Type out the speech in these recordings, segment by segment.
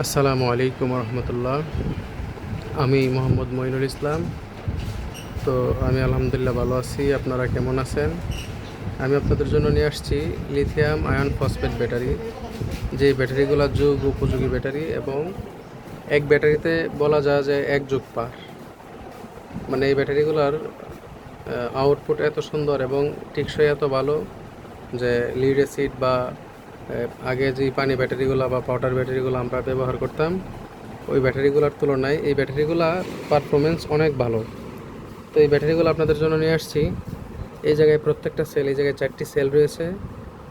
আসসালামু আলাইকুম রহমতুল্লাহ। আমি মোহাম্মদ মঈনুল ইসলাম। তো আমি আলহামদুলিল্লাহ ভালো আছি। আপনারা কেমন আছেন? আমি আপনাদের জন্য নিয়ে আসছি লিথিয়াম আয়ন ফসফেট ব্যাটারি, যে ব্যাটারিগুলো যুগ উপযোগী ব্যাটারি এবং এক ব্যাটারিতে বলা যায় যে এক যুগ পার। মানে এই ব্যাটারিগুলোর আউটপুট এত সুন্দর এবং টেকসই এত ভালো যে লিড অ্যাসিড বা আগে যে পানি ব্যাটারিগুলো বা পাউডার ব্যাটারিগুলো আমরা ব্যবহার করতাম, ওই ব্যাটারিগুলোর তুলনায় এই ব্যাটারিগুলো পারফরমেন্স অনেক ভালো। তো এই ব্যাটারিগুলো আপনাদের জন্য নিয়ে আসছি। এই জায়গায় প্রত্যেকটা সেল, এই জায়গায় 4টি সেল রয়েছে।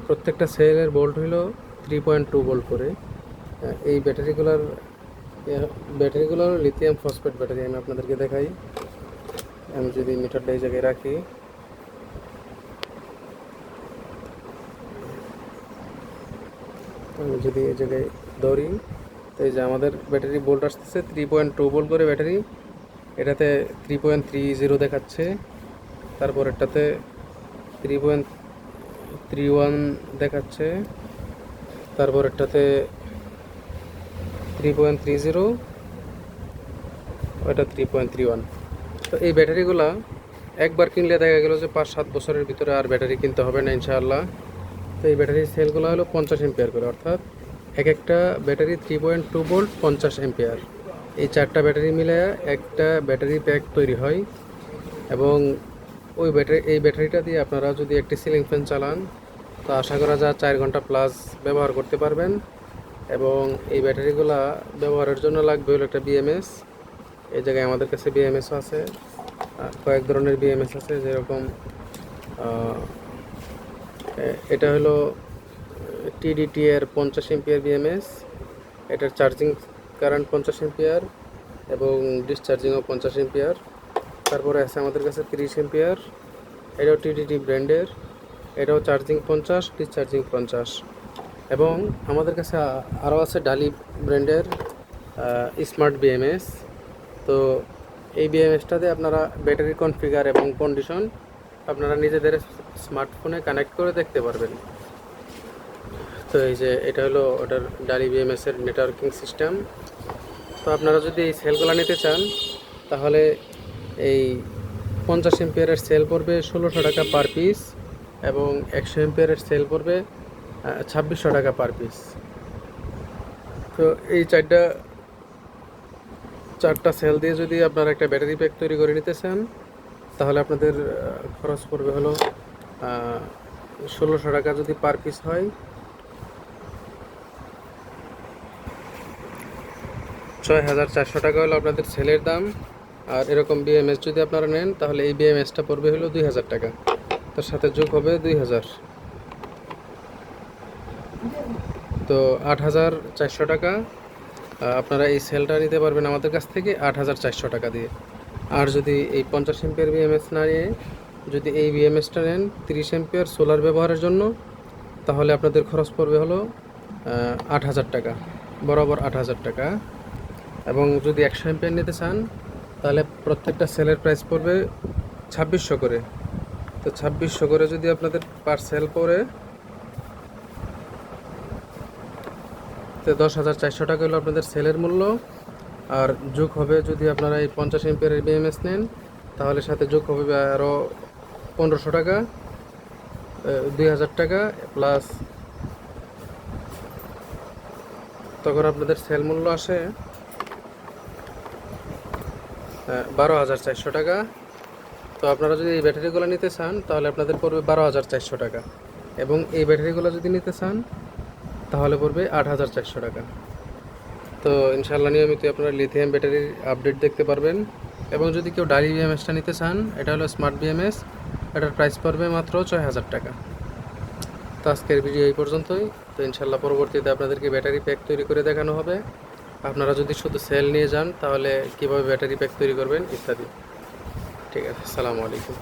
প্রত্যেকটা সেলের ভোল্ট হলো 3.2 ভোল্ট করে। এই ব্যাটারিগুলোর লিথিয়াম ফসফেট ব্যাটারি আমি আপনাদেরকে দেখাই। আমি যদি মিটারটা এই জায়গায় রাখি, আমি যদি এই জায়গায় ধরি, তো এই যে আমাদের ব্যাটারি ভোল্ট আসতেছে 3.2 ভোল্ট করে ব্যাটারি। এটাতে 3.30 দেখাচ্ছে, তারপর এটাতে 3.31 দেখাচ্ছে, তারপর এটাতে 3.30, ওটা 3.31। তো এই ব্যাটারিগুলা একবার কিনলে দেখা গেল যে 5-7 বছরের ভিতরে আর ব্যাটারি কিনতে হবে না ইনশাআল্লাহ। তো এই ব্যাটারির সেলগুলো হলো 50 এম্পিয়ার করে, অর্থাৎ এক একটা ব্যাটারি 3.2 ভোল্ট 50 এম্পিয়ার। এই 4টা ব্যাটারি মিলে একটা ব্যাটারি প্যাক তৈরি হয়। এবং এই ব্যাটারিটা দিয়ে আপনারা যদি একটি সিলিং ফ্যান চালান, তো আশা করা যায় 4 ঘন্টা প্লাস ব্যবহার করতে পারবেন। এবং এই ব্যাটারিগুলা ব্যবহারের জন্য লাগবে হলো একটা বিএমএস। এই জায়গায় আমাদের কাছে বিএমএসও আছে, কয়েক ধরনের বিএমএস আছে, যেরকম এটা হলো টিডিটি এর 50 এম্পিয়ার বিএমএস। এটার চার্জিং কারেন্ট 50 এম্পিয়ার এবং ডিসচার্জিংও 50 এম্পিয়ার। তারপরে আছে আমাদের কাছে 30 এম্পিয়ার, এটাও টিডিটি ব্র্যান্ডের, এটাও চার্জিং 50, ডিসচার্জিং 50। এবং আমাদের কাছে আরও আছে ডালি ব্র্যান্ডের স্মার্ট বিএমএস। তো এই বিএমএসটাতে আপনারা ব্যাটারি কনফিগার এবং কন্ডিশন আপনারা নিজেদের স্মার্টফোনে কানেক্ট করে দেখতে পারবেন। তো এই যে এটা হলো ওটার ডালি বিএমএসের নেটওয়ার্কিং সিস্টেম। তো আপনারা যদি এই সেলগুলো নিতে চান, তাহলে এই 50 এম্পিয়ারের সেল পড়বে 1600 টাকা পার পিস এবং 100 এম্পিয়ারের সেল পড়বে 2600 টাকা পার পিস। তো এই চারটা সেল দিয়ে যদি আপনারা একটা ব্যাটারি প্যাক তৈরি করে নিতে চান, তাহলে আপনাদের খরচ পড়বে হলো 1600 টাকা যদি পার পিস হয়। 6400 টাকা হলো আপনাদের সেলের দাম। আর এরকম বিএমএস যদি আপনারা নেন, তাহলে এই বিএমএসটা পড়বে হলো 2000 টাকা, তার সাথে যোগ হবে 2000। তো 8400 টাকা আপনারা এই সেলটা নিতে পারবেন আমাদের কাছ থেকে 8400 টাকা দিয়ে। আর যদি এই 50 এম্পিয়ার বিএমএস না নিয়ে যদি এই বিএমএসটা নেন 30 এম্পিয়ার সোলার ব্যবহারের জন্য, তাহলে আপনাদের খরচ পড়বে হলো 8000 টাকা, বরাবর 8000 টাকা। এবং যদি 100 এম্পিয়ার নিতে চান, তাহলে প্রত্যেকটা সেলের প্রাইস পড়বে 2600 করে। তো 2600 করে যদি আপনাদের পার সেল পড়ে, তো 10,400 টাকা হলো আপনাদের সেলের মূল্য। আর যোগ হবে, যদি আপনারা এই 50 এম্পিয়ারের বিএমএস নেন, তাহলে সাথে যোগ হবে আরও 1500 টাকা, 2000 টাকা প্লাস, তখন আপনাদের সেল মূল্য আসে 12,400 টাকা। তো আপনারা যদি এই ব্যাটারিগুলো নিতে চান, তাহলে আপনাদের পড়বে 12,400 টাকা। এবং এই ব্যাটারিগুলো যদি নিতে চান, তাহলে পড়বে 8,400 টাকা। তো ইনশাল্লাহ নিয়মিত আপনারা লিথিয়াম ব্যাটারির আপডেট দেখতে পারবেন। এবং যদি কেউ ডালি বিএমএসটা নিতে চান, এটা হলো স্মার্ট বিএমএস, এটার প্রাইস পড়বে মাত্র 6000 টাকা। তো আজকের ভিডিও এই পর্যন্তই। তো ইনশাল্লাহ পরবর্তীতে আপনাদেরকে ব্যাটারি প্যাক তৈরি করে দেখানো হবে। আপনারা যদি শুধু সেল নিয়ে যান, তাহলে কীভাবে ব্যাটারি প্যাক তৈরি করবেন ইত্যাদি। ঠিক আছে, আসসালামু আলাইকুম।